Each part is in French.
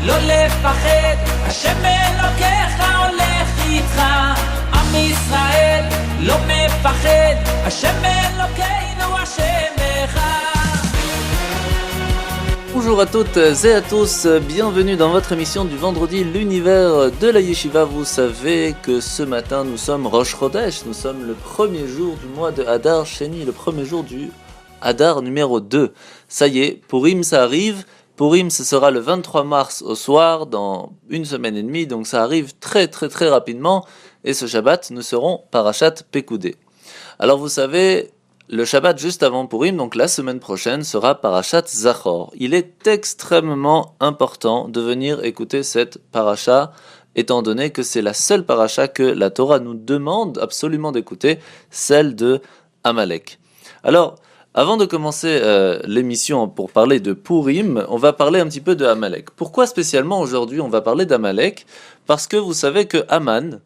לא לפחד, השם אלוקיך הולך איתך. עם ישראל לא מפחד, השם אלוקינו השם אחד. Bonjour à toutes et à tous, bienvenue dans votre émission du vendredi, l'univers de la Yeshiva. Vous savez que ce matin nous sommes Rosh Chodesh, nous sommes le premier jour du mois de Hadar Sheni, le premier jour du Hadar numéro 2. Ça y est, Purim ça arrive, Purim ce sera le 23 mars au soir, dans une semaine et demie, donc ça arrive très rapidement, et ce Shabbat nous serons Parashat Pekudei. Alors vous savez, le Shabbat juste avant Purim, donc la semaine prochaine, sera Parashat Zachor. Il est extrêmement important de venir écouter cette parasha, étant donné que c'est la seule parasha que la Torah nous demande absolument d'écouter, celle de Amalek. Alors, avant de commencer l'émission pour parler de Purim, on va parler un petit peu de Amalek. Pourquoi spécialement aujourd'hui on va parler d'Amalek ? Parce que vous savez que Haman,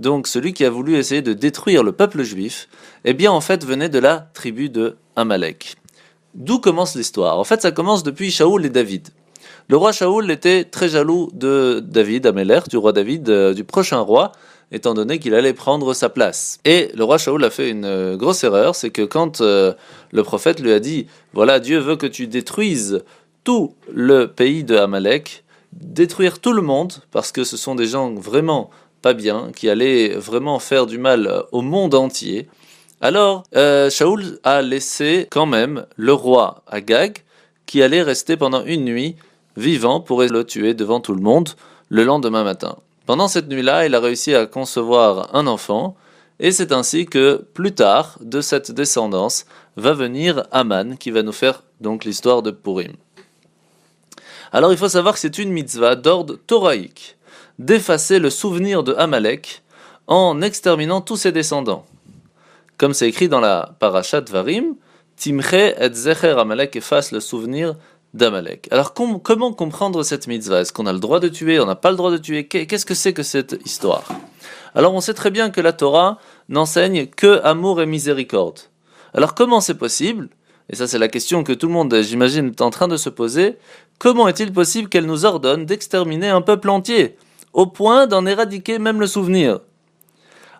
donc celui qui a voulu essayer de détruire le peuple juif, eh bien en fait venait de la tribu de Amalek. D'où commence l'histoire ? En fait ça commence depuis Shaoul et David. Le roi Shaoul était très jaloux de David, Amelech, du roi David, du prochain roi, étant donné qu'il allait prendre sa place. Et le roi Shaoul a fait une grosse erreur, c'est que quand le prophète lui a dit « Voilà, Dieu veut que tu détruises tout le pays de Amalek, détruire tout le monde, parce que ce sont des gens vraiment pas bien, qui allaient vraiment faire du mal au monde entier. » Alors, Shaoul a laissé quand même le roi Agag, qui allait rester pendant une nuit vivant pour le tuer devant tout le monde le lendemain matin. Pendant cette nuit-là, il a réussi à concevoir un enfant, et c'est ainsi que, plus tard, de cette descendance, va venir Haman, qui va nous faire donc l'histoire de Purim. Alors, il faut savoir que c'est une mitzvah d'ordre toraïque, d'effacer le souvenir de Amalek en exterminant tous ses descendants. Comme c'est écrit dans la parashat Varim, Timche et Zecher Amalek, efface le souvenir d'Amalek. Alors comment comprendre cette mitzvah ? Est-ce qu'on a le droit de tuer ? On n'a pas le droit de tuer ? Qu'est-ce que c'est que cette histoire ? Alors on sait très bien que la Torah n'enseigne que amour et miséricorde. Alors comment c'est possible ? Et ça c'est la question que tout le monde, j'imagine, est en train de se poser. Comment est-il possible qu'elle nous ordonne d'exterminer un peuple entier, au point d'en éradiquer même le souvenir ?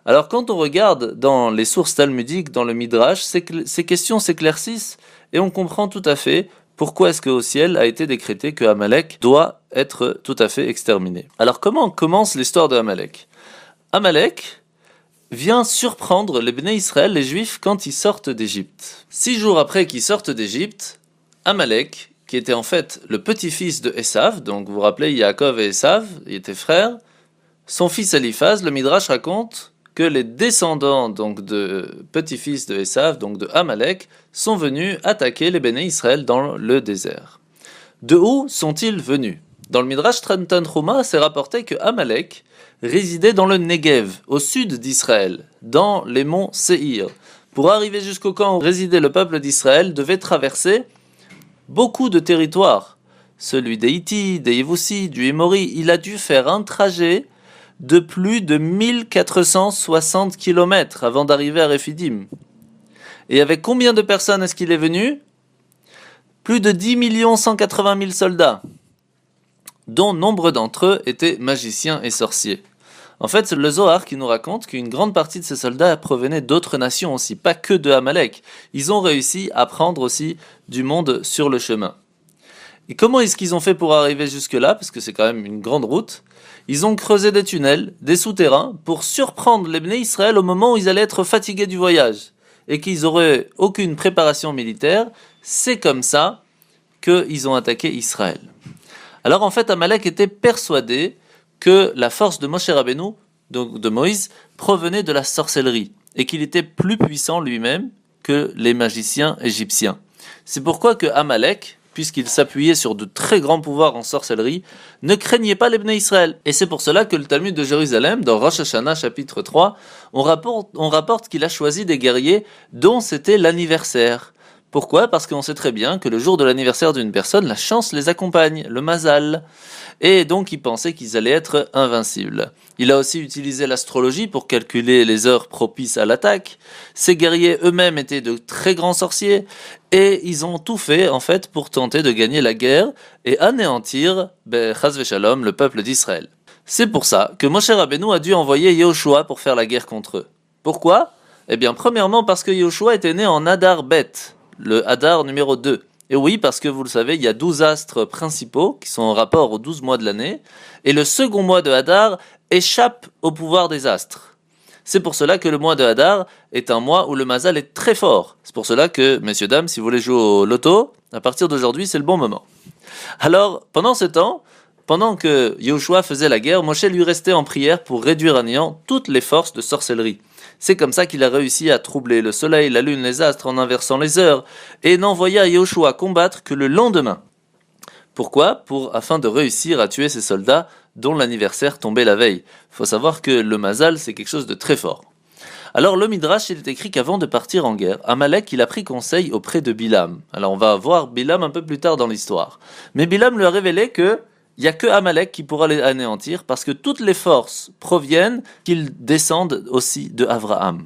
Alors quand on regarde dans les sources talmudiques, dans le Midrash, ces questions s'éclaircissent et on comprend tout à fait pourquoi est-ce qu'au ciel a été décrété que Amalek doit être tout à fait exterminé. Alors comment commence l'histoire de Amalek ? Amalek vient surprendre les Bnei Israël, les Juifs, quand ils sortent d'Égypte. 6 jours après qu'ils sortent d'Égypte, Amalek, qui était en fait le petit-fils de Esav, donc vous vous rappelez Yaakov et Esav, ils étaient frères, son fils Eliphaz, le Midrash raconte que les descendants donc de petits-fils de Esav, donc de Amalek, sont venus attaquer les Béné Israël dans le désert. De où sont-ils venus ? Dans le Midrash Tanchuma, c'est rapporté que Amalek résidait dans le Negev, au sud d'Israël, dans les monts Séhir. Pour arriver jusqu'au camp où résidait le peuple d'Israël, devait traverser beaucoup de territoires. Celui des Hittites, des Yévoussi, du Émori, il a dû faire un trajet de plus de 1460 km avant d'arriver à Rephidim. Et avec combien de personnes est-ce qu'il est venu ? Plus de 10 180 000 soldats, dont nombre d'entre eux étaient magiciens et sorciers. En fait, c'est le Zohar qui nous raconte qu'une grande partie de ces soldats provenaient d'autres nations aussi, pas que de Amalek. Ils ont réussi à prendre aussi du monde sur le chemin. Et comment est-ce qu'ils ont fait pour arriver jusque-là ? Parce que c'est quand même une grande route. Ils ont creusé des tunnels, des souterrains, pour surprendre les Bnei Israël au moment où ils allaient être fatigués du voyage et qu'ils n'auraient aucune préparation militaire. C'est comme ça qu'ils ont attaqué Israël. Alors en fait, Amalek était persuadé que la force de Moshe Rabbeinu, donc de Moïse, provenait de la sorcellerie et qu'il était plus puissant lui-même que les magiciens égyptiens. C'est pourquoi que Amalek, puisqu'il s'appuyait sur de très grands pouvoirs en sorcellerie, ne craignait pas les Bnei Israël. Et c'est pour cela que le Talmud de Jérusalem, dans Rosh Hashanah chapitre 3, on rapporte qu'il a choisi des guerriers dont c'était l'anniversaire, Pourquoi? Parce qu'on sait très bien que le jour de l'anniversaire d'une personne, la chance les accompagne, le mazal. Et donc il pensait qu'ils allaient être invincibles. Il a aussi utilisé l'astrologie pour calculer les heures propices à l'attaque. Ces guerriers eux-mêmes étaient de très grands sorciers et ils ont tout fait en fait pour tenter de gagner la guerre et anéantir, chas v'shalom, le peuple d'Israël. C'est pour ça que Moshe Rabbeinu a dû envoyer Yehoshua pour faire la guerre contre eux. Pourquoi? Eh bien, premièrement parce que Yehoshua était né en Adar Bet, le Hadar numéro 2. Et oui, parce que vous le savez, il y a 12 astres principaux qui sont en rapport aux 12 mois de l'année, et le second mois de Hadar échappe au pouvoir des astres. C'est pour cela que le mois de Hadar est un mois où le mazal est très fort. C'est pour cela que, messieurs, dames, si vous voulez jouer au loto, à partir d'aujourd'hui, c'est le bon moment. Alors, pendant ce temps, pendant que Yehoshua faisait la guerre, Moshe lui restait en prière pour réduire à néant toutes les forces de sorcellerie. C'est comme ça qu'il a réussi à troubler le soleil, la lune, les astres en inversant les heures et n'envoya Yehoshua combattre que le lendemain. Pourquoi? Afin de réussir à tuer ces soldats dont l'anniversaire tombait la veille. Il faut savoir que le mazal, c'est quelque chose de très fort. Alors le Midrash, il est écrit qu'avant de partir en guerre, Amalek, il a pris conseil auprès de Bilam. Alors on va voir Bilam un peu plus tard dans l'histoire. Mais Bilam lui a révélé que il n'y a que Amalek qui pourra les anéantir parce que toutes les forces proviennent qu'ils descendent aussi de Avraham.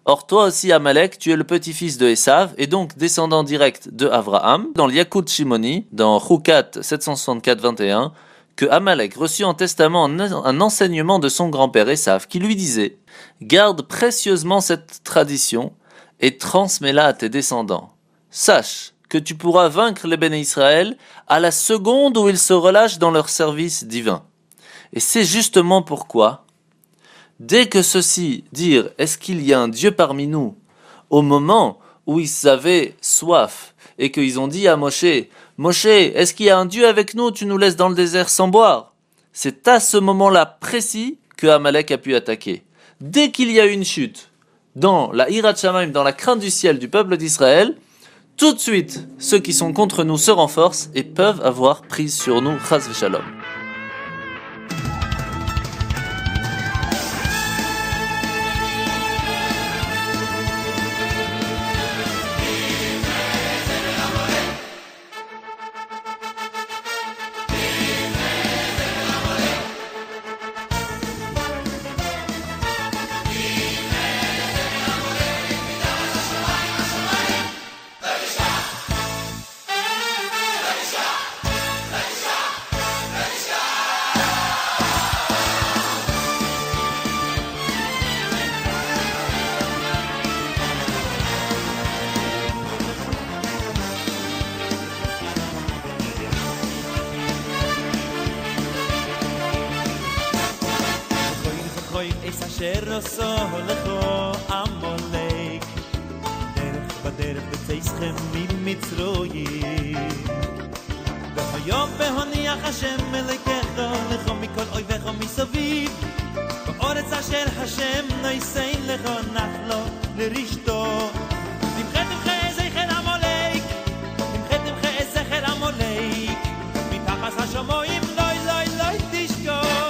Or toi aussi Amalek, tu es le petit-fils de Esav et donc descendant direct de Avraham. Dans l'Yakut Shimoni, dans Chukat 764-21, que Amalek reçut en testament un enseignement de son grand-père Esav qui lui disait « Garde précieusement cette tradition et transmets-la à tes descendants. Sache que tu pourras vaincre les béné Israël à la seconde où ils se relâchent dans leur service divin. » Et c'est justement pourquoi, dès que ceux-ci dirent « Est-ce qu'il y a un Dieu parmi nous ?» au moment où ils avaient soif et qu'ils ont dit à Moshe « Moshe, est-ce qu'il y a un Dieu avec nous? Tu nous laisses dans le désert sans boire ?» C'est à ce moment-là précis que Amalek a pu attaquer. Dès qu'il y a une chute dans la Hirat Shamayim, dans la crainte du ciel du peuple d'Israël, tout de suite, ceux qui sont contre nous se renforcent et peuvent avoir prise sur nous, chas v'shalom. אשר עשו לכו עמלק דרך בדרך בצאתכם ממצרים והיום בהוניח השם אלוקיך לך מכל אויביך מסביב בארץ אשר השם נושא לך נחלו לרשתו תמחה זכר עמלק תמחה זכר עמלק מתחת השמיים לא תשכח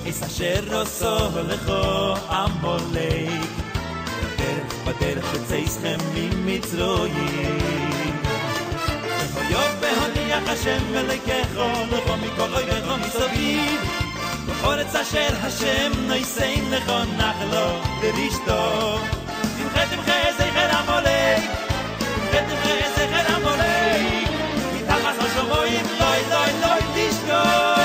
Es אשר עשו לכו עמלק בדרך בצאתכם ממצרים והיום בהוניח השם אלוקיך לך מכל אויביך מסביב בארץ אשר השם נושא לך נחלו לרשתו תמחה זכר עמלק תמחה זכר עמלק מתחת השמיים לא תשכח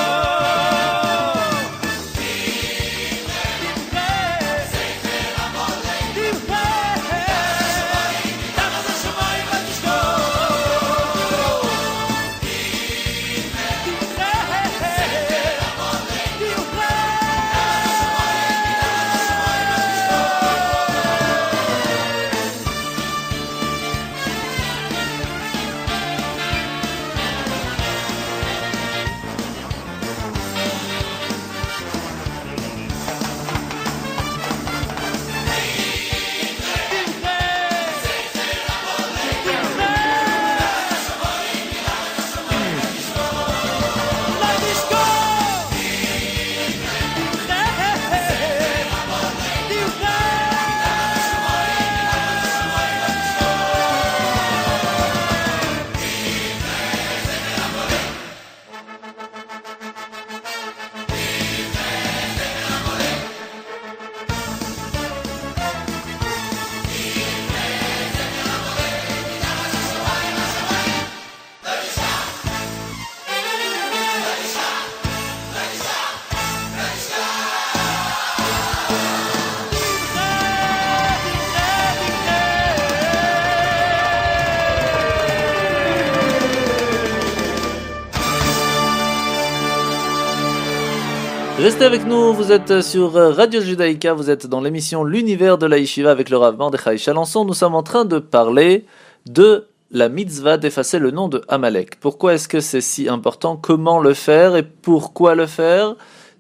Restez avec nous, vous êtes sur Radio Judaïka, vous êtes dans l'émission L'univers de la Yeshiva avec le Rav Mordechai Chalençon. Nous sommes en train de parler de la mitzvah d'effacer le nom de Amalek. Pourquoi est-ce que c'est si important? Comment le faire et pourquoi le faire?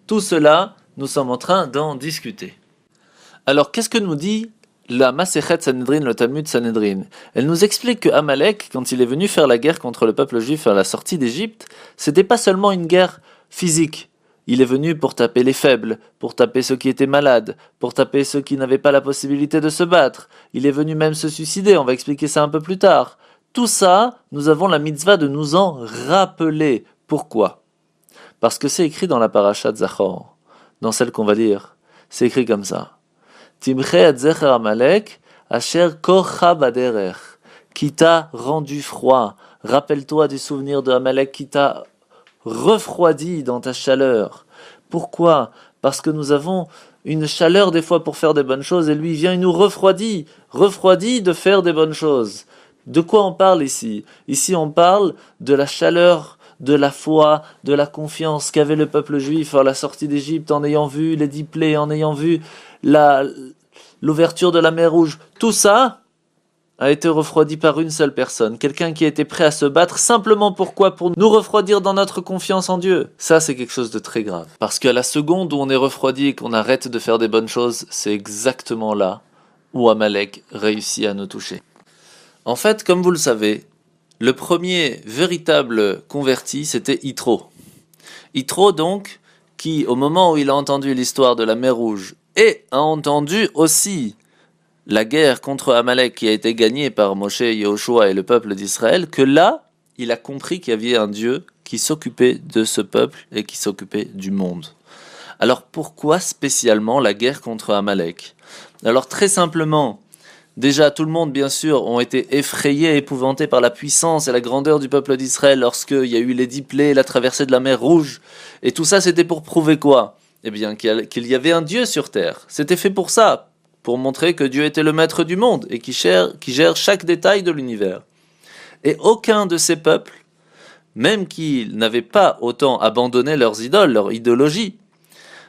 Tout cela, nous sommes en train d'en discuter. Alors, qu'est-ce que nous dit la Masechet Sanhedrin, le Talmud Sanhedrin? Elle nous explique que Amalek, quand il est venu faire la guerre contre le peuple juif à la sortie d'Égypte, c'était pas seulement une guerre physique. Il est venu pour taper les faibles, pour taper ceux qui étaient malades, pour taper ceux qui n'avaient pas la possibilité de se battre. Il est venu même se suicider, on va expliquer ça un peu plus tard. Tout ça, nous avons la mitzvah de nous en rappeler. Pourquoi? Parce que c'est écrit dans la paracha de Zachor, dans celle qu'on va lire. C'est écrit comme ça. Timche et zecher Amalek, asher korcha baderech, qui t'a rendu froid. Rappelle-toi du souvenir de Amalek qui t'a refroidi dans ta chaleur. Pourquoi? Parce que nous avons une chaleur des fois pour faire des bonnes choses et lui vient, il nous refroidit de faire des bonnes choses. De quoi on parle ici? Ici on parle de la chaleur, de la foi, de la confiance qu'avait le peuple juif à la sortie d'Égypte en ayant vu les 10 plaies, en ayant vu l'ouverture de la mer Rouge. Tout ça a été refroidi par une seule personne, quelqu'un qui était prêt à se battre simplement pourquoi? Pour nous refroidir dans notre confiance en Dieu. Ça, c'est quelque chose de très grave. Parce qu'à la seconde où on est refroidi et qu'on arrête de faire des bonnes choses, c'est exactement là où Amalek réussit à nous toucher. En fait, comme vous le savez, le premier véritable converti, c'était Yitro. Yitro, donc, qui, au moment où il a entendu l'histoire de la mer Rouge, et a entendu aussi la guerre contre Amalek qui a été gagnée par Moshe, Yehoshua et le peuple d'Israël, que là, il a compris qu'il y avait un Dieu qui s'occupait de ce peuple et qui s'occupait du monde. Alors pourquoi spécialement la guerre contre Amalek? Alors très simplement, déjà tout le monde bien sûr ont été effrayés, épouvantés par la puissance et la grandeur du peuple d'Israël lorsqu'il y a eu les 10 plaies, la traversée de la mer Rouge. Et tout ça c'était pour prouver quoi? Eh bien qu'il y avait un Dieu sur terre. C'était fait pour ça, pour montrer que Dieu était le maître du monde et qui gère chaque détail de l'univers. Et aucun de ces peuples, même qu'ils n'avaient pas autant abandonné leurs idoles, leur idéologie,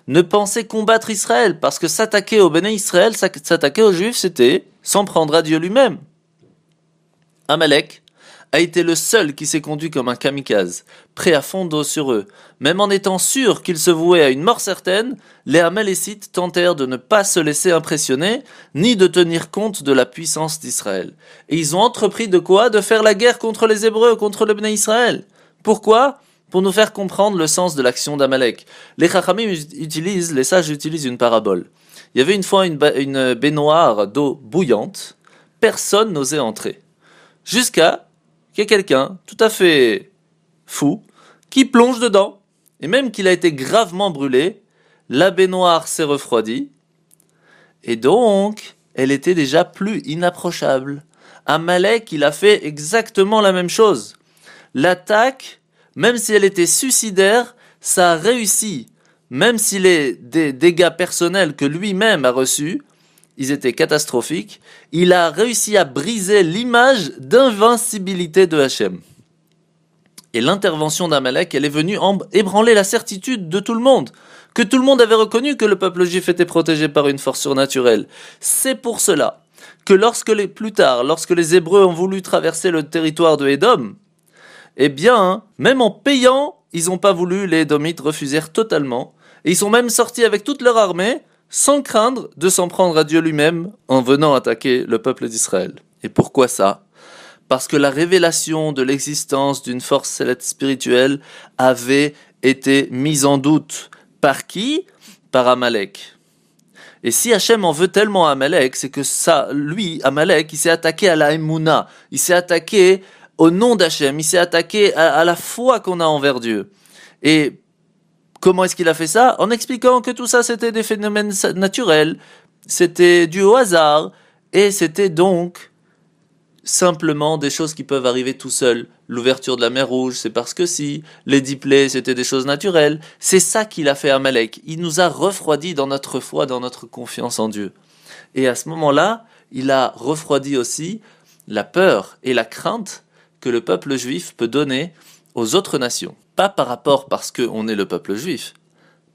ne pensait combattre Israël, parce que s'attaquer au Béné Israël, s'attaquer aux Juifs, c'était s'en prendre à Dieu lui-même. Amalek a été le seul qui s'est conduit comme un kamikaze, prêt à fondre sur eux. Même en étant sûr qu'il se vouait à une mort certaine, les Amalécites tentèrent de ne pas se laisser impressionner, ni de tenir compte de la puissance d'Israël. Et ils ont entrepris de quoi? De faire la guerre contre les Hébreux, contre le Béné Israël. Pourquoi? Pour nous faire comprendre le sens de l'action d'Amalek. Les sages utilisent une parabole. Il y avait une fois une baignoire d'eau bouillante, personne n'osait entrer. Jusqu'à qu'il y ait quelqu'un, tout à fait fou, qui plonge dedans. Et même qu'il a été gravement brûlé, la baignoire s'est refroidie, et donc, elle était déjà plus inapprochable. Amalek, il a fait exactement la même chose. L'attaque, même si elle était suicidaire, ça a réussi. Même si les dégâts personnels que lui-même a reçus, ils étaient catastrophiques, il a réussi à briser l'image d'invincibilité de Hachem. Et l'intervention d'Amalek, elle est venue ébranler la certitude de tout le monde, que tout le monde avait reconnu que le peuple juif était protégé par une force surnaturelle. C'est pour cela que plus tard, lorsque les Hébreux ont voulu traverser le territoire de Édom, eh bien, même en payant, ils n'ont pas voulu, les Édomites refusèrent totalement, et ils sont même sortis avec toute leur armée, sans craindre de s'en prendre à Dieu lui-même en venant attaquer le peuple d'Israël. Et pourquoi ça? Parce que la révélation de l'existence d'une force céleste spirituelle avait été mise en doute. Par qui? Par Amalek. Et si Hachem en veut tellement à Amalek, c'est que ça, lui, Amalek, il s'est attaqué à la Emouna, il s'est attaqué au nom d'Hachem, il s'est attaqué à la foi qu'on a envers Dieu. Et comment est-ce qu'il a fait ça? En expliquant que tout ça c'était des phénomènes naturels, c'était dû au hasard, et c'était donc simplement des choses qui peuvent arriver tout seul. L'ouverture de la mer Rouge, c'est parce que si, les 10 plaies, c'était des choses naturelles. C'est ça qu'il a fait à Amalek. Il nous a refroidis dans notre foi, dans notre confiance en Dieu. Et à ce moment-là, il a refroidi aussi la peur et la crainte que le peuple juif peut donner aux autres nations. Pas par rapport parce qu'on est le peuple juif,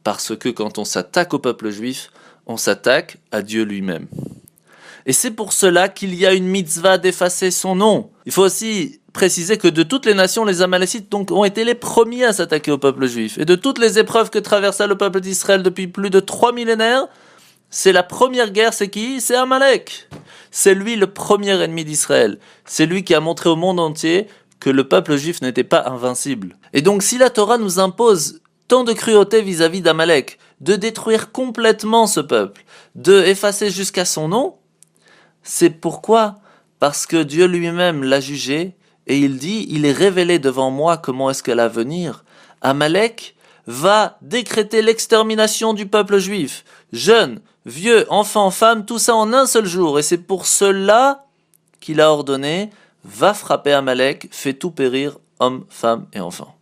Parce que quand on s'attaque au peuple juif, on s'attaque à Dieu lui-même. Et c'est pour cela qu'il y a une mitzvah d'effacer son nom. Il faut aussi préciser que de toutes les nations, les Amalécites donc ont été les premiers à s'attaquer au peuple juif. Et de toutes les épreuves que traversa le peuple d'Israël depuis plus de 3 millénaires, c'est la première guerre, c'est qui ? C'est Amalek. C'est lui le premier ennemi d'Israël. C'est lui qui a montré au monde entier que le peuple juif n'était pas invincible. Et donc si la Torah nous impose tant de cruauté vis-à-vis d'Amalek, de détruire complètement ce peuple, de effacer jusqu'à son nom, c'est pourquoi ? Parce que Dieu lui-même l'a jugé, et il dit, il est révélé devant moi comment est-ce qu'elle va venir. Amalek va décréter l'extermination du peuple juif. Jeunes, vieux, enfants, femmes, tout ça en un seul jour. Et c'est pour cela qu'il a ordonné, va frapper Amalek, fais tout périr, hommes, femmes et enfants.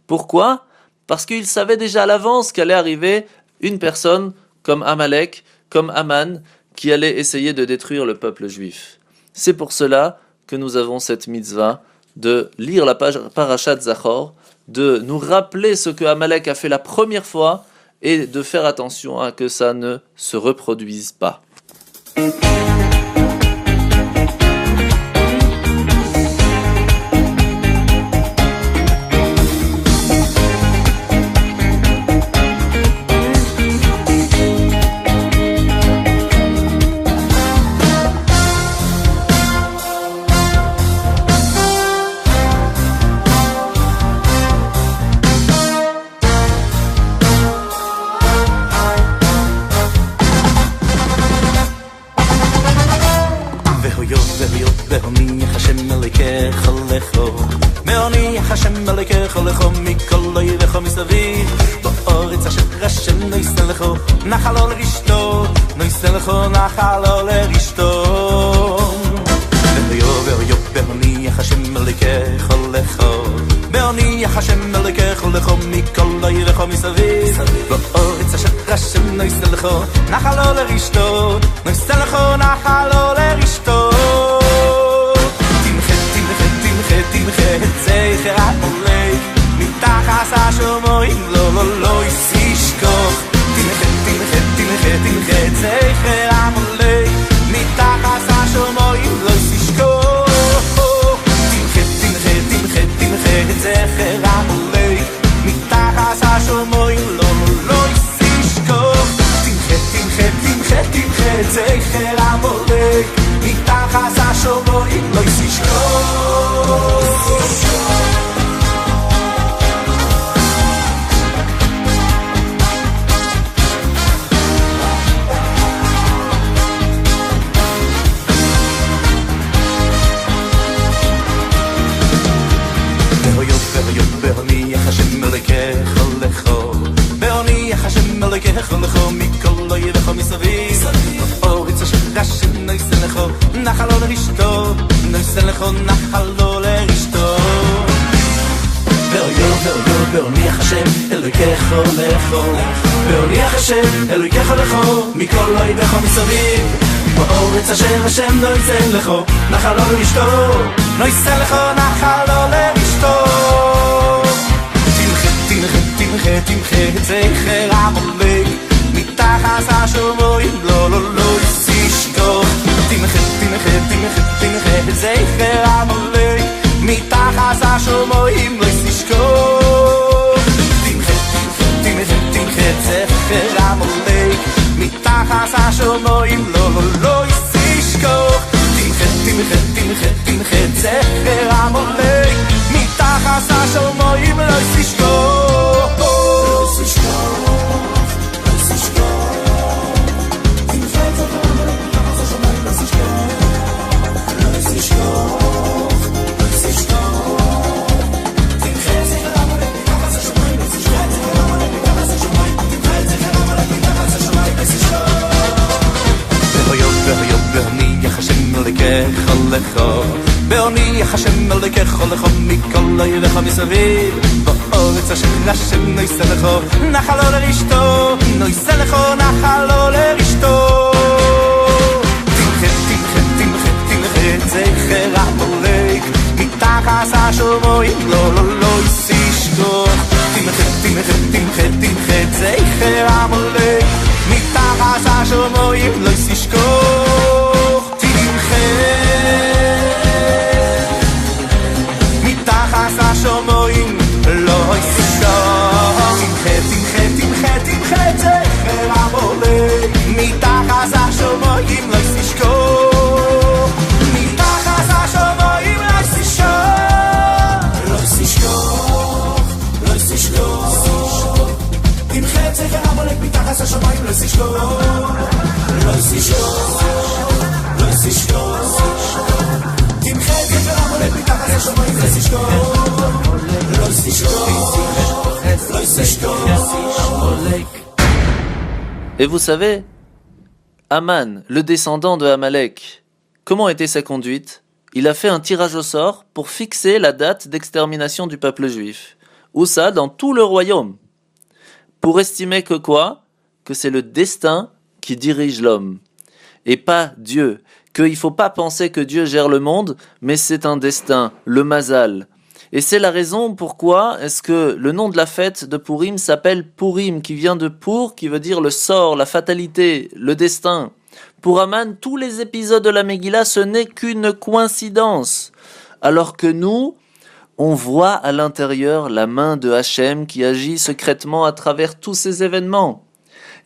Pourquoi ? Parce qu'il savait déjà à l'avance qu'allait arriver une personne comme Amalek, comme Aman, qui allait essayer de détruire le peuple juif. C'est pour cela que nous avons cette mitzvah de lire la parashat Zachor, de nous rappeler ce que Amalek a fait la première fois et de faire attention à que ça ne se reproduise pas. Zecher Et vous savez, Aman, le descendant de Amalek, comment était sa conduite? Il a fait un tirage au sort pour fixer la date d'extermination du peuple juif. Où ça? Dans tout le royaume. Pour estimer que quoi? Que c'est le destin qui dirige l'homme. Et pas Dieu. Qu'il ne faut pas penser que Dieu gère le monde, mais c'est un destin, le mazal. Et c'est la raison pourquoi est-ce que le nom de la fête de Purim s'appelle Purim, qui vient de Pur, qui veut dire le sort, la fatalité, le destin. Pour Aman, tous les épisodes de la Megillah, ce n'est qu'une coïncidence. Alors que nous, on voit à l'intérieur la main de Hachem qui agit secrètement à travers tous ces événements.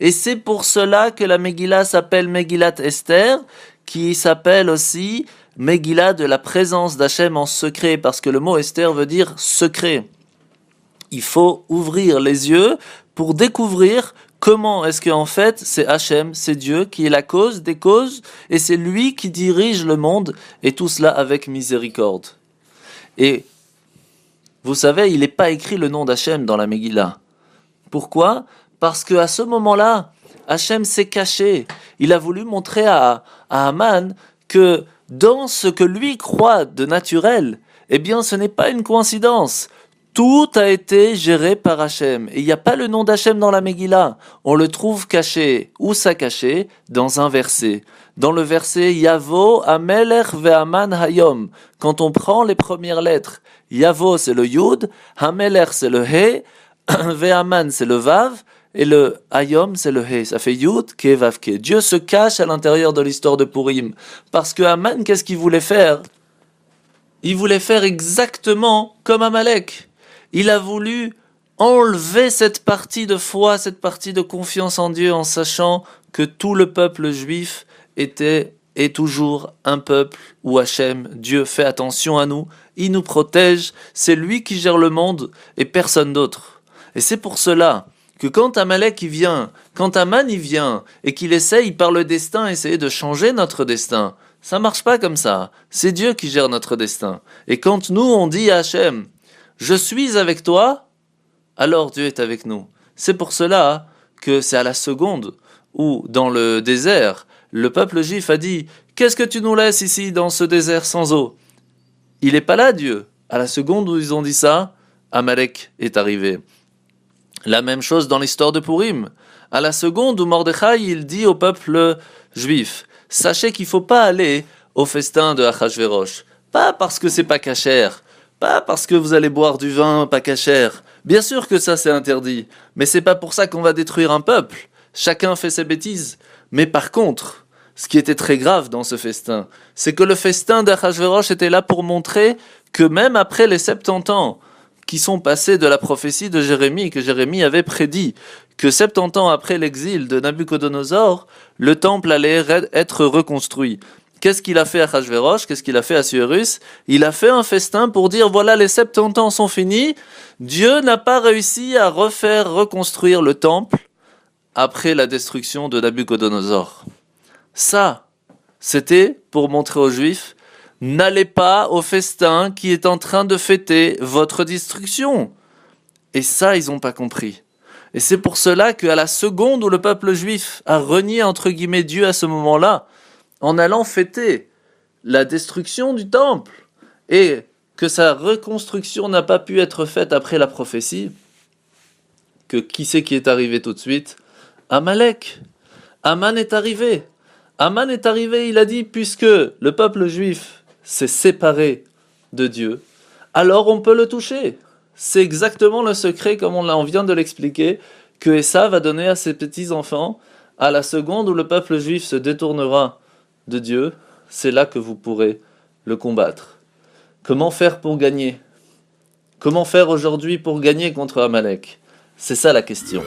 Et c'est pour cela que la Megillah s'appelle Megillat Esther, qui s'appelle aussi Megillah de la présence d'Hachem en secret, parce que le mot Esther veut dire secret. Il faut ouvrir les yeux pour découvrir comment est-ce qu'en fait c'est Hachem, c'est Dieu qui est la cause des causes, et c'est lui qui dirige le monde, et tout cela avec miséricorde. Et vous savez, il n'est pas écrit le nom d'Hachem dans la Megillah. Pourquoi? Parce qu'à ce moment-là, Hachem s'est caché. Il a voulu montrer à Aman que dans ce que lui croit de naturel, eh bien ce n'est pas une coïncidence. Tout a été géré par Hachem. Et il n'y a pas le nom d'Hachem dans la Megillah. On le trouve caché. Où ça caché? Dans un verset. Dans le verset Yavo Amelech ve'aman hayom. Quand on prend les premières lettres, Yavo c'est le Yud, Amelech c'est le He, ve'aman c'est le Vav, et le Hayom, c'est le He. Ça fait Yud, Ke, Vav, Ke. Dieu se cache à l'intérieur de l'histoire de Purim. Parce que Aman, qu'est-ce qu'il voulait faire? Il voulait faire exactement comme Amalek. Il a voulu enlever cette partie de foi, cette partie de confiance en Dieu, en sachant que tout le peuple juif était et toujours un peuple où Hachem, Dieu, fait attention à nous, il nous protège, c'est lui qui gère le monde et personne d'autre. Et c'est pour cela que quand Amalek il vient, quand Aman il vient, et qu'il essaye par le destin essayer de changer notre destin, ça marche pas comme ça. C'est Dieu qui gère notre destin. Et quand nous on dit à Hachem, je suis avec toi, alors Dieu est avec nous. C'est pour cela que c'est à la seconde où dans le désert, le peuple juif a dit, qu'est-ce que tu nous laisses ici dans ce désert sans eau? Il n'est pas là Dieu. À la seconde où ils ont dit ça, Amalek est arrivé. La même chose dans l'histoire de Purim. À la seconde où Mordechai il dit au peuple juif, sachez qu'il ne faut pas aller au festin de Achashverosh. Pas parce que c'est pas cachère, pas parce que vous allez boire du vin pas cachère. Bien sûr que ça c'est interdit, mais c'est pas pour ça qu'on va détruire un peuple. Chacun fait ses bêtises. Mais par contre, ce qui était très grave dans ce festin, c'est que le festin d'Achashverosh était là pour montrer que même après les 70 ans, qui sont passés de la prophétie de Jérémie, que Jérémie avait prédit, que 70 ans après l'exil de Nabuchodonosor, le temple allait être reconstruit. Qu'est-ce qu'il a fait à Achashverosh? Qu'est-ce qu'il a fait à Assuérus? Il a fait un festin pour dire, voilà, les 70 ans sont finis, Dieu n'a pas réussi à reconstruire le temple après la destruction de Nabuchodonosor. Ça, c'était pour montrer aux Juifs, n'allez pas au festin qui est en train de fêter votre destruction. Et ça, ils n'ont pas compris. Et c'est pour cela qu'à la seconde où le peuple juif a renié entre guillemets Dieu à ce moment-là, en allant fêter la destruction du temple, et que sa reconstruction n'a pas pu être faite après la prophétie, que qui c'est qui est arrivé tout de suite? Amalek. Aman est arrivé. Aman est arrivé, il a dit, puisque le peuple juif s'est séparé de Dieu, alors on peut le toucher. C'est exactement le secret, comme on vient de l'expliquer, que Esav va donner à ses petits-enfants. À la seconde où le peuple juif se détournera de Dieu, c'est là que vous pourrez le combattre. Comment faire pour gagner? Comment faire aujourd'hui pour gagner contre Amalek? C'est ça la question.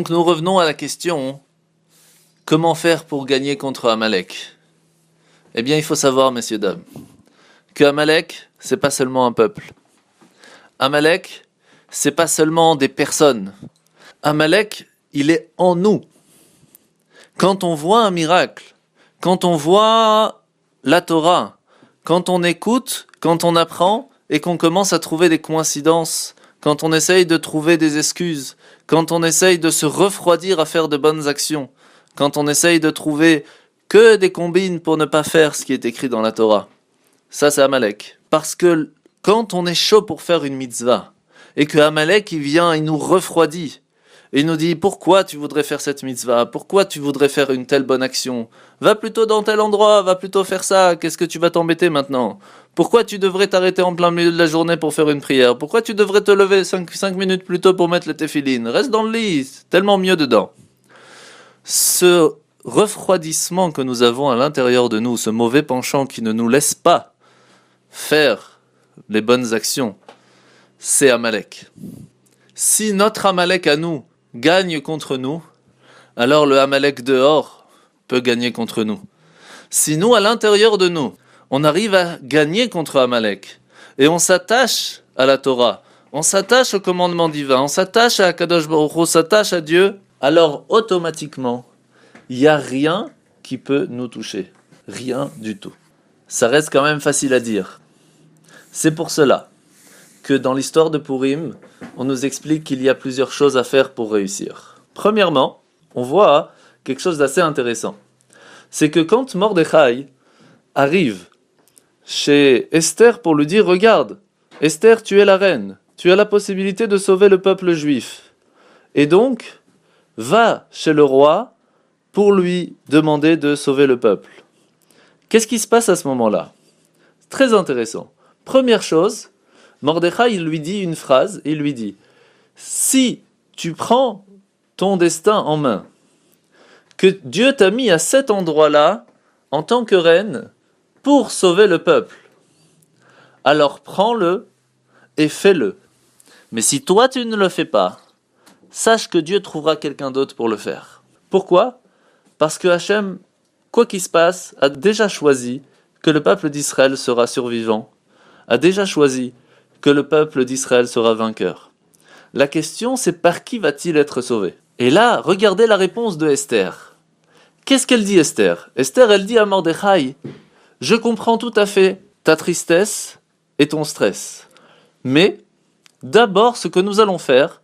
donc nous revenons à la question, comment faire pour gagner contre Amalek? Eh bien il faut savoir, messieurs, dames, que Amalek, c'est pas seulement un peuple. Amalek, c'est pas seulement des personnes. Amalek, il est en nous. Quand on voit un miracle, quand on voit la Torah, quand on écoute, quand on apprend et qu'on commence à trouver des coïncidences, quand on essaye de trouver des excuses, quand on essaye de se refroidir à faire de bonnes actions, quand on essaye de trouver que des combines pour ne pas faire ce qui est écrit dans la Torah, ça c'est Amalek. Parce que quand on est chaud pour faire une mitzvah, et que Amalek il vient, il nous refroidit, et il nous dit, pourquoi tu voudrais faire cette mitzvah? Pourquoi tu voudrais faire une telle bonne action? Va plutôt dans tel endroit, va plutôt faire ça, qu'est-ce que tu vas t'embêter maintenant? Pourquoi tu devrais t'arrêter en plein milieu de la journée pour faire une prière? Pourquoi tu devrais te lever 5 minutes plus tôt pour mettre le téphilin? Reste dans le lit, tellement mieux dedans. Ce refroidissement que nous avons à l'intérieur de nous, ce mauvais penchant qui ne nous laisse pas faire les bonnes actions, c'est Amalek. Si notre Amalek à nous gagne contre nous, alors le Amalek dehors peut gagner contre nous. Si nous, à l'intérieur de nous, on arrive à gagner contre Amalek, et on s'attache à la Torah, on s'attache au commandement divin, on s'attache à Kadosh Baruch Hu, on s'attache à Dieu, alors automatiquement, il n'y a rien qui peut nous toucher. Rien du tout. Ça reste quand même facile à dire. C'est pour cela que dans l'histoire de Purim, on nous explique qu'il y a plusieurs choses à faire pour réussir. Premièrement, on voit quelque chose d'assez intéressant. C'est que quand Mordechai arrive chez Esther pour lui dire « Regarde, Esther, tu es la reine, tu as la possibilité de sauver le peuple juif. Et donc, va chez le roi pour lui demander de sauver le peuple. » Qu'est-ce qui se passe à ce moment-là? Très intéressant. Première chose, Mordechai il lui dit une phrase, et il lui dit « Si tu prends ton destin en main, que Dieu t'a mis à cet endroit-là en tant que reine pour sauver le peuple, alors prends-le et fais-le. Mais si toi tu ne le fais pas, sache que Dieu trouvera quelqu'un d'autre pour le faire. » Pourquoi? Parce que Hachem, quoi qu'il se passe, a déjà choisi que le peuple d'Israël sera survivant, a déjà choisi que le peuple d'Israël sera vainqueur. La question, c'est par qui va-t-il être sauvé? Et là, regardez la réponse de Esther. Qu'est-ce qu'elle dit, Esther? Esther, elle dit à Mordechai, « Je comprends tout à fait ta tristesse et ton stress. Mais, d'abord, ce que nous allons faire,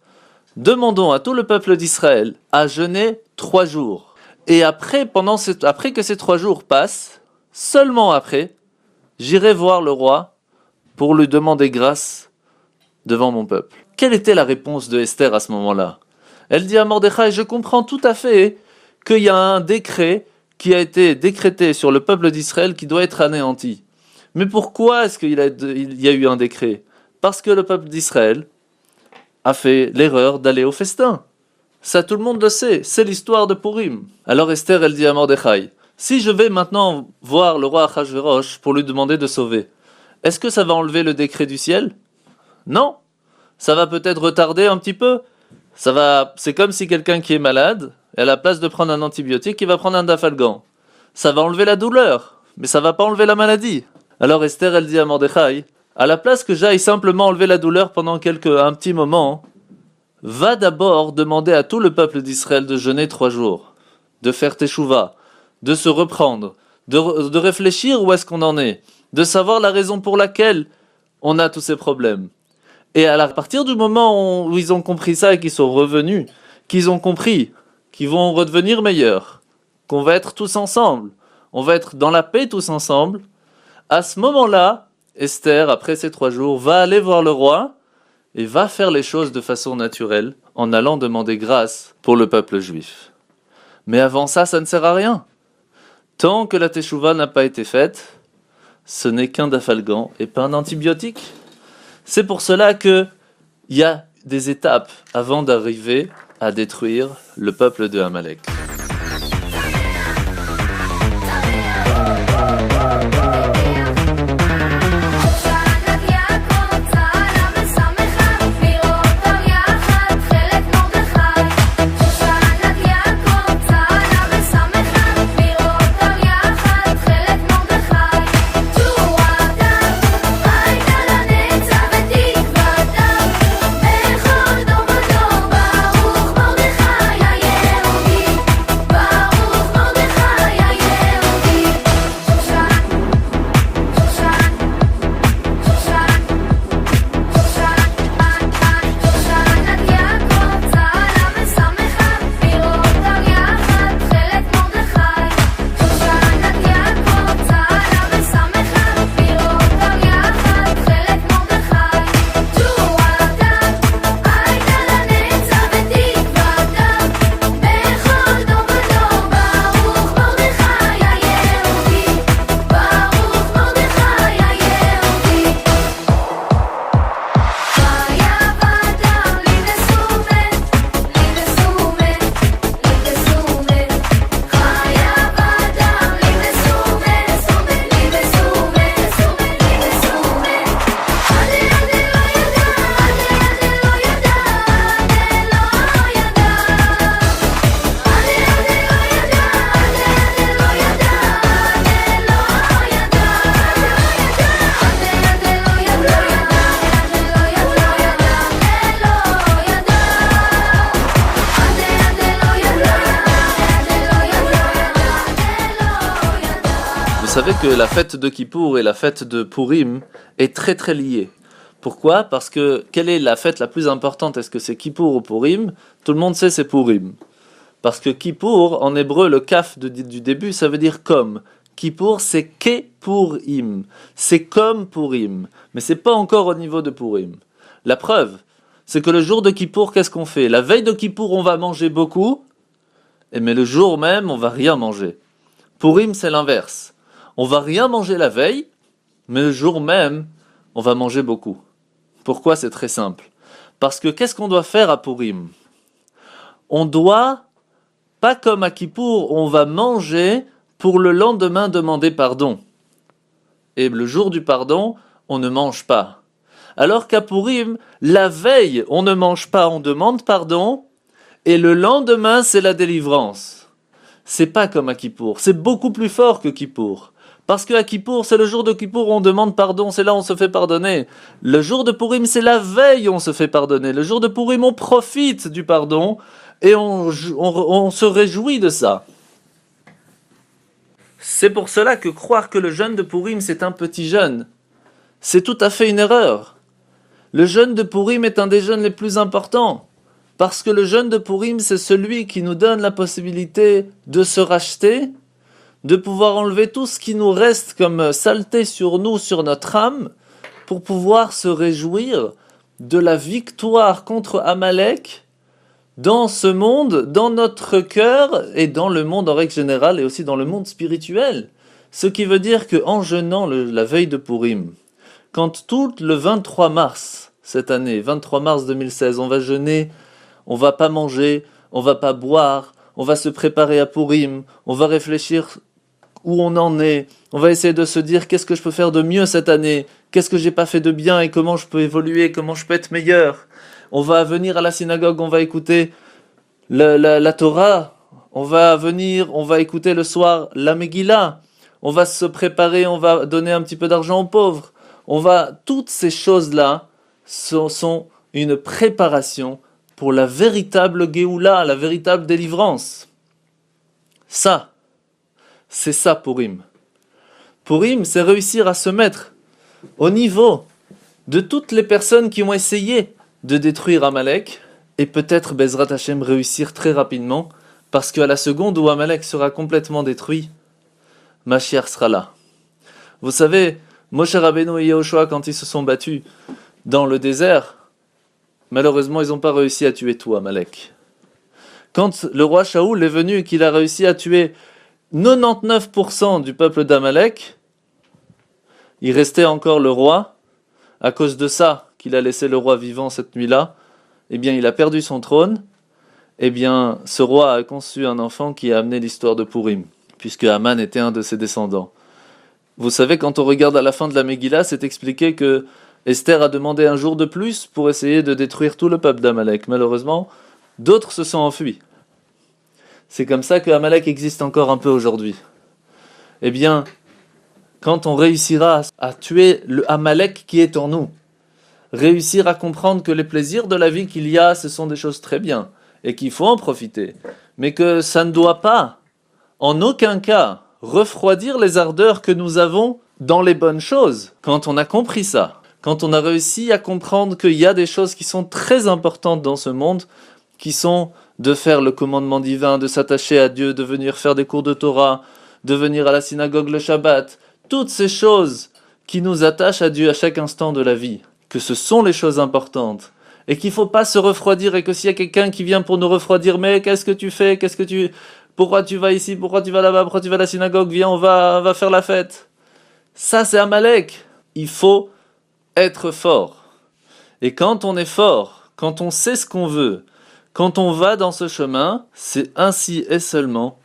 demandons à tout le peuple d'Israël à jeûner 3 jours. Et après que ces 3 jours passent, seulement après, j'irai voir le roi pour lui demander grâce devant mon peuple. » Quelle était la réponse de Esther à ce moment-là? Elle dit à Mordechai, je comprends tout à fait qu'il y a un décret qui a été décrété sur le peuple d'Israël qui doit être anéanti. Mais pourquoi est-ce qu'il y a eu un décret? Parce que le peuple d'Israël a fait l'erreur d'aller au festin. Ça, tout le monde le sait, c'est l'histoire de Purim. Alors Esther, elle dit à Mordechai, si je vais maintenant voir le roi Achashverosh pour lui demander de sauver, est-ce que ça va enlever le décret du ciel? Non. Ça va peut-être retarder un petit peu. C'est comme si quelqu'un qui est malade, et à la place de prendre un antibiotique, il va prendre un dafalgan. Ça va enlever la douleur, mais ça va pas enlever la maladie. Alors Esther, elle dit à Mordechai, à la place que j'aille simplement enlever la douleur pendant un petit moment, va d'abord demander à tout le peuple d'Israël de jeûner 3 jours, de faire teshuva, de se reprendre, de réfléchir où est-ce qu'on en est, de savoir la raison pour laquelle on a tous ces problèmes. Et à partir du moment où ils ont compris ça et qu'ils sont revenus, qu'ils ont compris qu'ils vont redevenir meilleurs, qu'on va être tous ensemble, on va être dans la paix tous ensemble, à ce moment-là, Esther, après ces 3 jours, va aller voir le roi et va faire les choses de façon naturelle en allant demander grâce pour le peuple juif. Mais avant ça, ça ne sert à rien. Tant que la teshuva n'a pas été faite, ce n'est qu'un dafalgan et pas un antibiotique. C'est pour cela qu'il y a des étapes avant d'arriver à détruire le peuple de Amalek. savez que la fête de Kippour et la fête de Purim est très très liée. Pourquoi ? Parce que quelle est la fête la plus importante ? Est-ce que c'est Kippour ou Purim ? Tout le monde sait c'est Purim. Parce que Kippour, en hébreu, le kaf du début, ça veut dire comme. Kippour, c'est Kepurim. C'est comme Purim. Mais c'est pas encore au niveau de Purim. La preuve, c'est que le jour de Kippour, qu'est-ce qu'on fait ? La veille de Kippour, on va manger beaucoup, mais le jour même, on va rien manger. Purim, c'est l'inverse. On va rien manger la veille, mais le jour même, on va manger beaucoup. Pourquoi ? C'est très simple. Parce que qu'est-ce qu'on doit faire à Purim ? On doit, pas comme à Kippour, on va manger pour le lendemain demander pardon. Et le jour du pardon, on ne mange pas. Alors qu'à Purim, la veille, on ne mange pas, on demande pardon, et le lendemain, c'est la délivrance. C'est pas comme à Kippour, c'est beaucoup plus fort que Kippour. Parce qu'à Kippour, c'est le jour de Kippour où on demande pardon, c'est là où on se fait pardonner. Le jour de Purim, c'est la veille où on se fait pardonner. Le jour de Purim, on profite du pardon et on se réjouit de ça. C'est pour cela que croire que le jeûne de Purim, c'est un petit jeûne, c'est tout à fait une erreur. Le jeûne de Purim est un des jeûnes les plus importants. Parce que le jeûne de Purim, c'est celui qui nous donne la possibilité de se racheter, de pouvoir enlever tout ce qui nous reste comme saleté sur nous, sur notre âme, pour pouvoir se réjouir de la victoire contre Amalek dans ce monde, dans notre cœur et dans le monde en règle générale et aussi dans le monde spirituel. Ce qui veut dire qu'en jeûnant la veille de Purim, quand tout le 23 mars cette année, 23 mars 2016, on va jeûner, on va pas manger, on va pas boire, on va se préparer à Purim, on va réfléchir où on en est, on va essayer de se dire qu'est-ce que je peux faire de mieux cette année, qu'est-ce que j'ai pas fait de bien et comment je peux évoluer, comment je peux être meilleur. On va venir à la synagogue, on va écouter la Torah, on va venir, on va écouter le soir la Megillah, on va se préparer, on va donner un petit peu d'argent aux pauvres. Toutes ces choses-là sont une préparation pour la véritable Géoula, la véritable délivrance. C'est ça Purim. Purim, c'est réussir à se mettre au niveau de toutes les personnes qui ont essayé de détruire Amalek et peut-être Bezrat Hashem réussir très rapidement parce qu'à la seconde où Amalek sera complètement détruit, Mashiach sera là. Vous savez, Moshe Rabbeinu et Yehoshua, quand ils se sont battus dans le désert, malheureusement, ils n'ont pas réussi à tuer tout Amalek. Quand le roi Shaoul est venu et qu'il a réussi à tuer 99% du peuple d'Amalek, il restait encore le roi. À cause de ça, qu'il a laissé le roi vivant cette nuit-là, eh bien, il a perdu son trône. Eh bien, ce roi a conçu un enfant qui a amené l'histoire de Purim, puisque Haman était un de ses descendants. Vous savez, quand on regarde à la fin de la Megillah, c'est expliqué que Esther a demandé un jour de plus pour essayer de détruire tout le peuple d'Amalek. Malheureusement, d'autres se sont enfuis. C'est comme ça que Amalek existe encore un peu aujourd'hui. Eh bien, quand on réussira à tuer le Amalek qui est en nous, réussir à comprendre que les plaisirs de la vie qu'il y a, ce sont des choses très bien, et qu'il faut en profiter, mais que ça ne doit pas, en aucun cas, refroidir les ardeurs que nous avons dans les bonnes choses. Quand on a compris ça, quand on a réussi à comprendre qu'il y a des choses qui sont très importantes dans ce monde, qui sont de faire le commandement divin, de s'attacher à Dieu, de venir faire des cours de Torah, de venir à la synagogue le Shabbat, toutes ces choses qui nous attachent à Dieu à chaque instant de la vie, que ce sont les choses importantes, et qu'il ne faut pas se refroidir, et que s'il y a quelqu'un qui vient pour nous refroidir, mais qu'est-ce que tu fais, pourquoi tu vas ici, pourquoi tu vas là-bas, pourquoi tu vas à la synagogue, viens, on va faire la fête. Ça, c'est Amalek. Il faut être fort. Et quand on est fort, quand on sait ce qu'on veut, quand on va dans ce chemin, c'est ainsi et seulement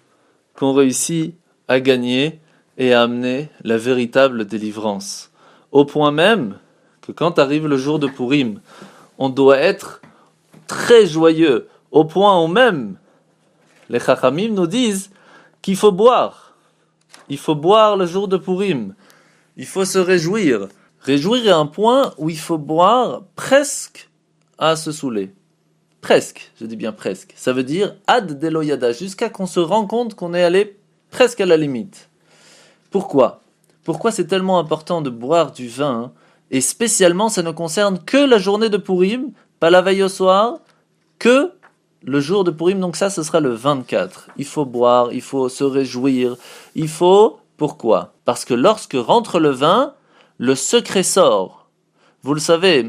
qu'on réussit à gagner et à amener la véritable délivrance. Au point même que quand arrive le jour de Purim, on doit être très joyeux, au point où même les Chachamim nous disent qu'il faut boire. Il faut boire le jour de Purim. Il faut se réjouir. Réjouir à un point où il faut boire presque à se saouler. Presque, je dis bien presque. Ça veut dire ad deloyada, jusqu'à qu'on se rende compte qu'on est allé presque à la limite. Pourquoi? Pourquoi c'est tellement important de boire du vin? Et spécialement, ça ne concerne que la journée de Purim, pas la veille au soir, que le jour de Purim. Donc ça, ce sera le 24. Il faut boire, il faut se réjouir. Il faut... Pourquoi? Parce que lorsque rentre le vin, le secret sort. Vous le savez,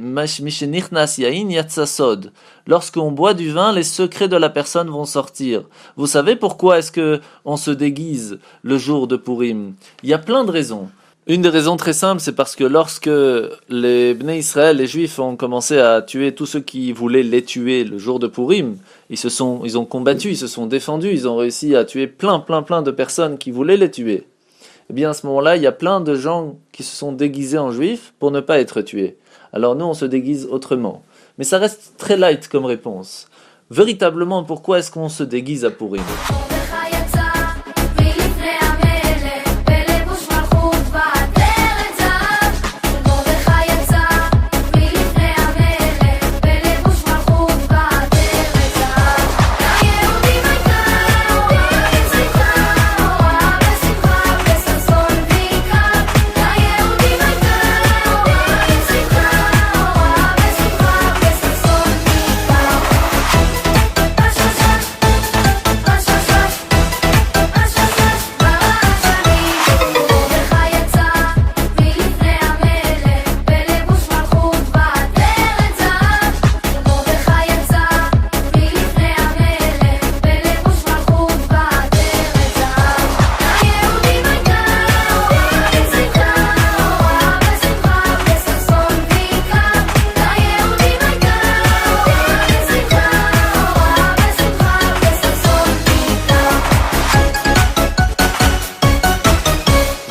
lorsqu'on boit du vin, les secrets de la personne vont sortir. Vous savez pourquoi est-ce que on se déguise le jour de Purim? Il y a plein de raisons. Une des raisons très simples, c'est parce que lorsque les Bnei Israël, les Juifs, ont commencé à tuer tous ceux qui voulaient les tuer le jour de Purim, ils ont combattu, ils se sont défendus, ils ont réussi à tuer plein de personnes qui voulaient les tuer. Eh bien, à ce moment-là, il y a plein de gens qui se sont déguisés en juifs pour ne pas être tués. Alors nous, on se déguise autrement. Mais ça reste très light comme réponse. Véritablement, pourquoi est-ce qu'on se déguise à Purim?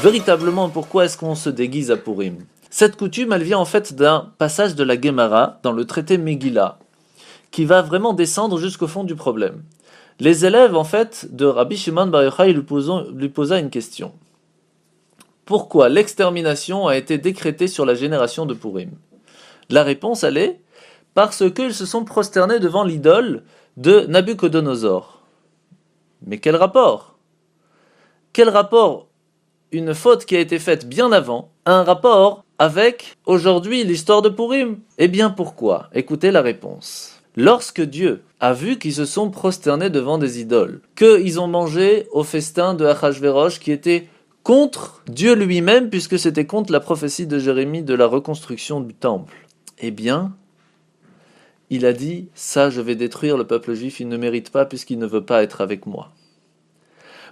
Véritablement, pourquoi est-ce qu'on se déguise à Purim? Cette coutume, elle vient en fait d'un passage de la Gemara dans le traité Megillah, qui va vraiment descendre jusqu'au fond du problème. Les élèves, en fait, de Rabbi Shimon Bar Yochai lui posa une question. Pourquoi l'extermination a été décrétée sur la génération de Purim? La réponse, elle est parce qu'ils se sont prosternés devant l'idole de Nabuchodonosor. Mais quel rapport? Quel rapport une faute qui a été faite bien avant a un rapport avec aujourd'hui l'histoire de Purim? Eh bien pourquoi? Écoutez la réponse. Lorsque Dieu a vu qu'ils se sont prosternés devant des idoles, qu'ils ont mangé au festin de Achashverosh qui était contre Dieu lui-même puisque c'était contre la prophétie de Jérémie de la reconstruction du temple, eh bien il a dit, ça je vais détruire le peuple juif, il ne mérite pas puisqu'il ne veut pas être avec moi.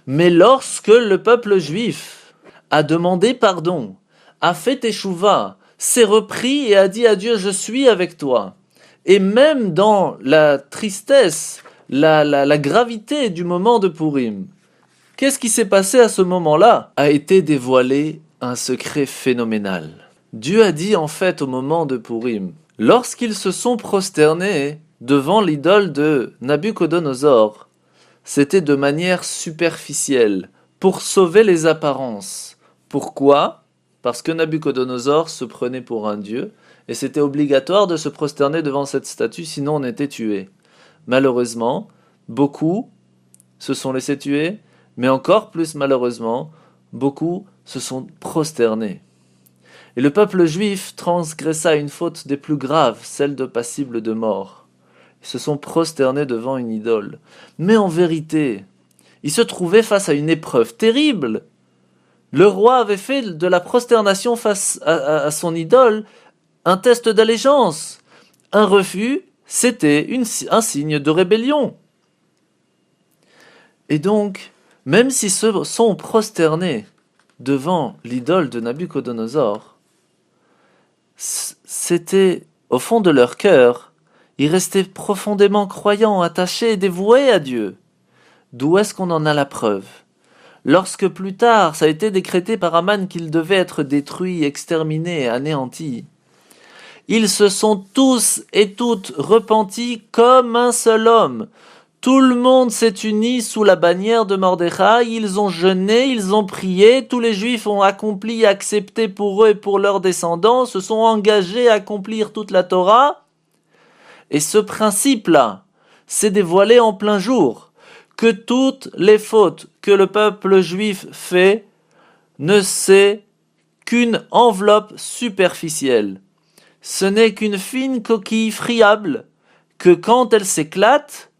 Mais lorsque le peuple juif a demandé pardon, a fait teshuva, s'est repris et a dit à Dieu, je suis avec toi. Et même dans la tristesse, la gravité du moment de Purim, qu'est-ce qui s'est passé à ce moment-là? A été dévoilé un secret phénoménal. Dieu a dit en fait au moment de Purim, lorsqu'ils se sont prosternés devant l'idole de Nabuchodonosor, c'était de manière superficielle, pour sauver les apparences. Pourquoi? Parce que Nabuchodonosor se prenait pour un dieu, et c'était obligatoire de se prosterner devant cette statue, sinon on était tué. Malheureusement, beaucoup se sont laissés tuer, mais encore plus malheureusement, beaucoup se sont prosternés. Et le peuple juif transgressa une faute des plus graves, celle de passible de mort. Ils se sont prosternés devant une idole. Mais en vérité, ils se trouvaient face à une épreuve terrible. Le roi avait fait de la prosternation face à son idole un test d'allégeance. Un refus, c'était un signe de rébellion. Et donc, même s'ils se sont prosternés devant l'idole de Nabuchodonosor, c'était au fond de leur cœur, ils restaient profondément croyants, attachés et dévoués à Dieu. D'où est-ce qu'on en a la preuve? Lorsque plus tard, ça a été décrété par Aman qu'il devait être détruit, exterminé, anéanti, ils se sont tous et toutes repentis comme un seul homme. Tout le monde s'est uni sous la bannière de Mordechai, ils ont jeûné, ils ont prié, tous les Juifs ont accompli et accepté pour eux et pour leurs descendants, se sont engagés à accomplir toute la Torah. Et ce principe-là s'est dévoilé en plein jour, que toutes les fautes que le peuple juif fait ne sait qu'une enveloppe superficielle. Ce n'est qu'une fine coquille friable que quand elle s'éclate,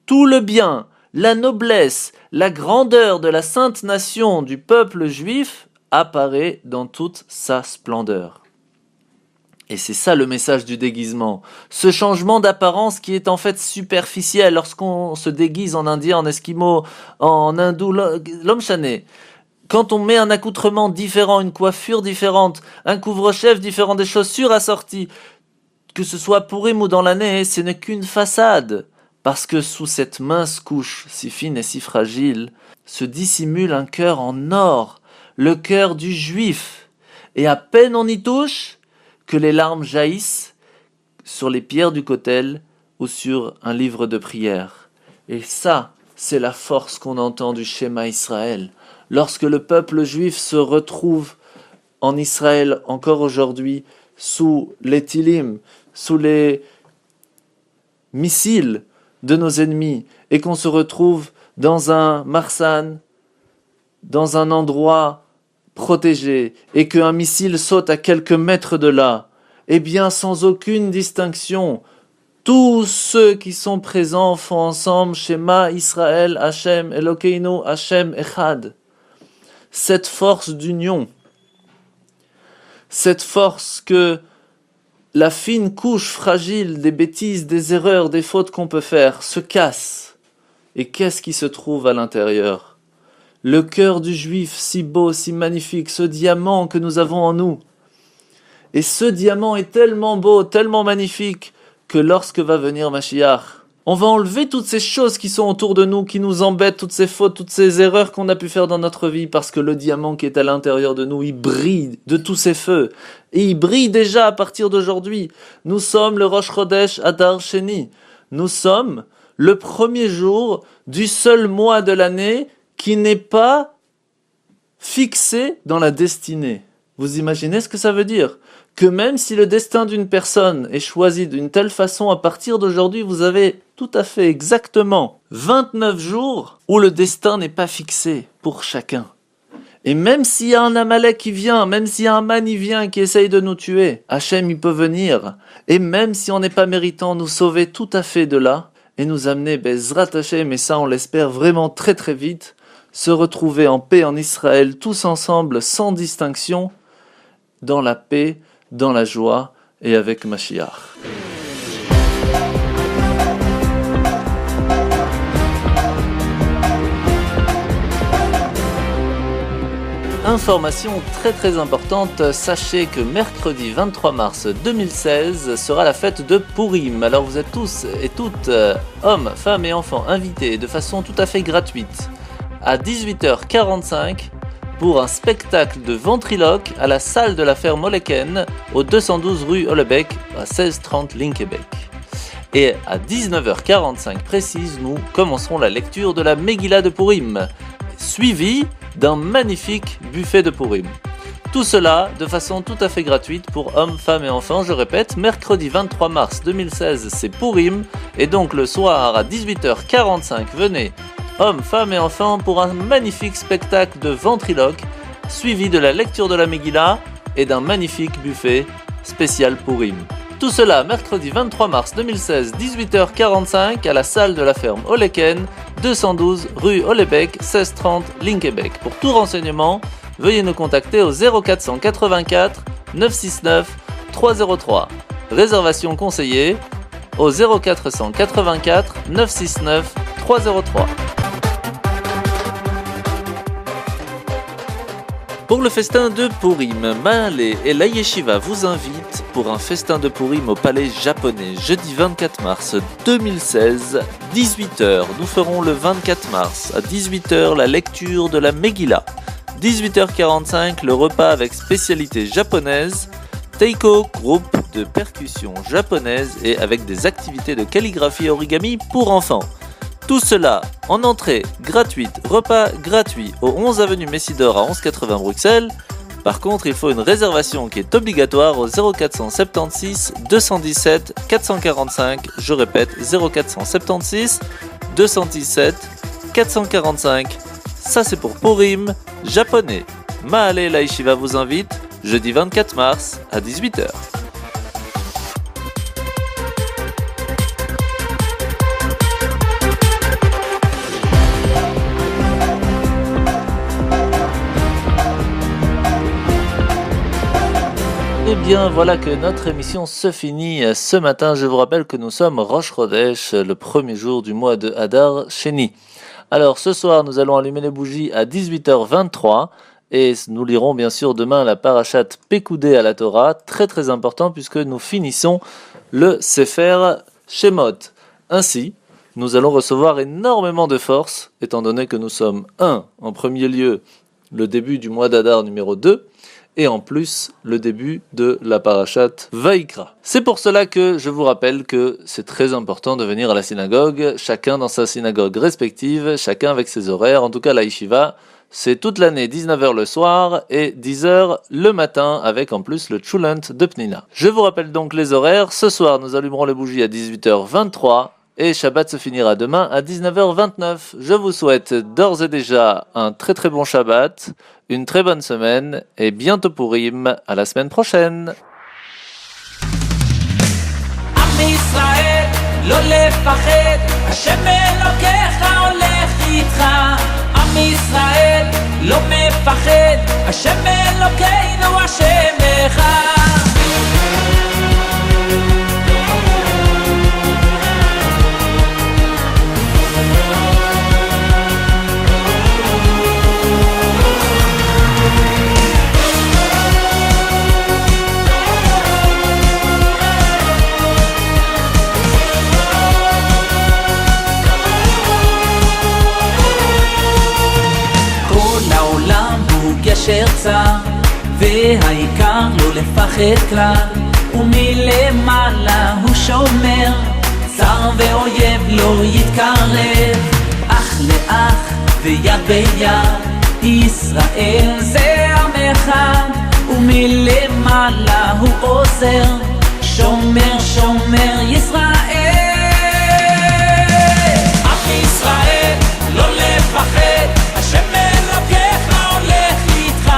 tout le bien, la noblesse, la grandeur de la sainte nation du peuple juif apparaît dans toute sa splendeur. Et c'est ça le message du déguisement. Ce changement d'apparence qui est en fait superficiel lorsqu'on se déguise en indien, en esquimau, en hindou, l'homme chané. Quand on met un accoutrement différent, une coiffure différente, un couvre-chef différent, des chaussures assorties, que ce soit Pourim ou dans l'année, ce n'est qu'une façade. Parce que sous cette mince couche, si fine et si fragile, se dissimule un cœur en or, le cœur du juif. Et à peine on y touche, que les larmes jaillissent sur les pierres du kotel ou sur un livre de prière. Et ça, c'est la force qu'on entend du Shema Israël. Lorsque le peuple juif se retrouve en Israël encore aujourd'hui sous les tilim, sous les missiles de nos ennemis, et qu'on se retrouve dans un marsan, dans un endroit protégé, et qu'un missile saute à quelques mètres de là, eh bien sans aucune distinction, tous ceux qui sont présents font ensemble Shema Israël Hashem Elokeinu Hashem Echad. Cette force d'union, cette force que la fine couche fragile des bêtises, des erreurs, des fautes qu'on peut faire se casse. Et qu'est-ce qui se trouve à l'intérieur? Le cœur du juif, si beau, si magnifique, ce diamant que nous avons en nous. Et ce diamant est tellement beau, tellement magnifique, que lorsque va venir Mashiach, on va enlever toutes ces choses qui sont autour de nous, qui nous embêtent, toutes ces fautes, toutes ces erreurs qu'on a pu faire dans notre vie, parce que le diamant qui est à l'intérieur de nous, il brille de tous ses feux. Et il brille déjà à partir d'aujourd'hui. Nous sommes le Rosh Chodesh Adar Sheni. Nous sommes le premier jour du seul mois de l'année qui n'est pas fixé dans la destinée. Vous imaginez ce que ça veut dire? Que même si le destin d'une personne est choisi d'une telle façon, à partir d'aujourd'hui, vous avez tout à fait exactement 29 jours où le destin n'est pas fixé pour chacun. Et même s'il y a un Amalek qui vient, même s'il y a un man qui vient qui essaye de nous tuer, Hachem il peut venir. Et même si on n'est pas méritant, nous sauver tout à fait de là et nous amener Bezrat Hachem, et ça on l'espère vraiment très très vite, se retrouver en paix en Israël, tous ensemble, sans distinction, dans la paix, dans la joie et avec Mashiach. Information très très importante, sachez que mercredi 23 mars 2016 sera la fête de Pourim. Alors vous êtes tous et toutes, hommes, femmes et enfants, invités de façon tout à fait gratuite à 18h45 pour un spectacle de ventriloque à la salle de la ferme Oleken au 212 rue Hollebeck à 1630 Linkebeck. Et à 19h45 précise, nous commencerons la lecture de la Megillah de Pourim, suivie d'un magnifique buffet de Pourim. Tout cela de façon tout à fait gratuite pour hommes, femmes et enfants. Je répète, mercredi 23 mars 2016, c'est Pourim, et donc le soir à 18h45, venez, hommes, femmes et enfants, pour un magnifique spectacle de ventriloque, suivi de la lecture de la Megillah et d'un magnifique buffet spécial Pourim. Tout cela mercredi 23 mars 2016, 18h45, à la salle de la ferme Oleken, 212 rue Hollebeck, 1630 Linkebeck. Pour tout renseignement, veuillez nous contacter au 0484 969 303. Réservation conseillée au 0484 969 303. Pour le festin de Pourim, Mahalé et la Yeshiva vous invitent pour un festin de Pourim au palais japonais, jeudi 24 mars 2016, 18h. Nous ferons le 24 mars à 18h la lecture de la Megillah. 18h45, le repas avec spécialité japonaise, Teiko, groupe de percussion japonaise et avec des activités de calligraphie et origami pour enfants. Tout cela en entrée gratuite, repas gratuit au 11 avenue Messidor à 1180 Bruxelles. Par contre, il faut une réservation qui est obligatoire au 0476 217 445. Je répète, 0476 217 445. Ça c'est pour Pourim japonais. Mahalé la Yeshiva vous invite jeudi 24 mars à 18h. Et bien voilà que notre émission se finit ce matin. Je vous rappelle que nous sommes Rosh Chodesh, le premier jour du mois de Hadar Sheni. Alors ce soir nous allons allumer les bougies à 18h23 et nous lirons bien sûr demain la parashat Pekoudé à la Torah, très très important puisque nous finissons le Sefer Shemot. Ainsi, nous allons recevoir énormément de force étant donné que nous sommes en premier lieu le début du mois d'Adar numéro 2 et en plus le début de la parashat Vaikra. C'est pour cela que je vous rappelle que c'est très important de venir à la synagogue, chacun dans sa synagogue respective, chacun avec ses horaires. En tout cas la yeshiva, c'est toute l'année 19h le soir et 10h le matin avec en plus le Tchoulant de Pnina. Je vous rappelle donc les horaires. Ce soir nous allumerons les bougies à 18h23 et Shabbat se finira demain à 19h29. Je vous souhaite d'ores et déjà un très très bon Shabbat, une très bonne semaine et bientôt Purim, à la semaine prochaine. עם ישראל, לא לפחד, השם אלוקיך הולך איתך. עם ישראל, לא מפחד, השם אלוקינו השם אחד. גשר צר, והעיקר לא לפחד כלל, ומלמעלה הוא שומר, צר ואויב לא יתקרב, אח לאח ויד ביד, ישראל זה עם אחד, ומלמעלה הוא עוזר, שומר שומר ישראל. עם ישראל לא לפחד, השם אלוקיך הולך איתך.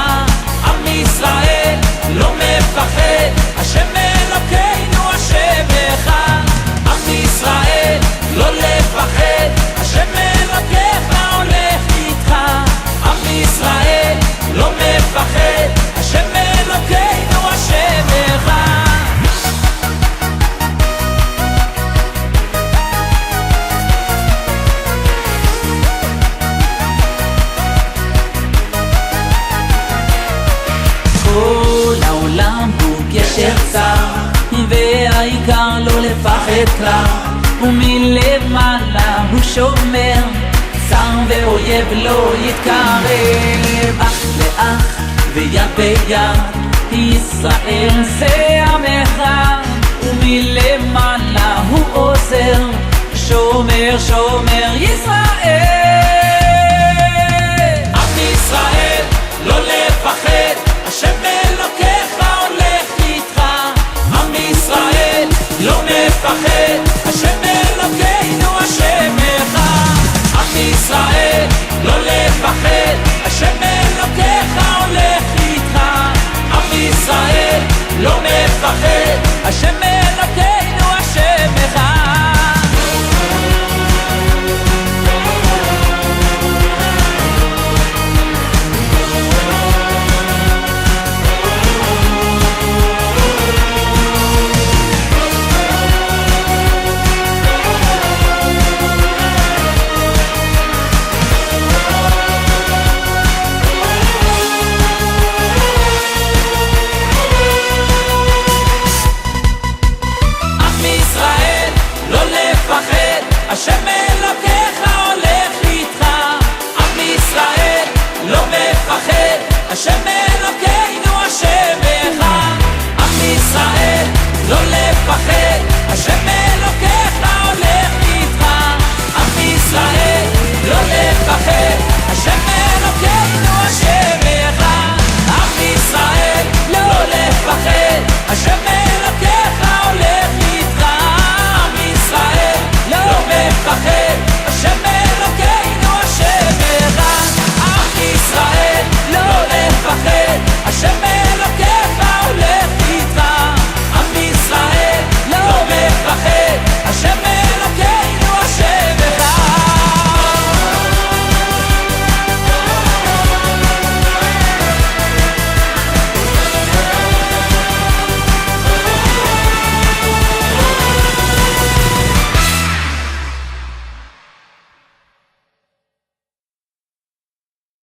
עם ישראל לא מפחד, השם אלוקינו השם אחד. עם ישראל לא לפחד, השם אלוקיך הולך איתך. עם ישראל לא מפחד, השם אלוקינו השם אחד. כל העולם הוא גשר צר, והעיקר לא לפחד כלל, ומלמעלה הוא שומר, צר ואויב לא יתקרב, אח לאח ויד ביד, ישראל זה עם אחד, ומלמעלה הוא עוזר, שומר שומר ישראל.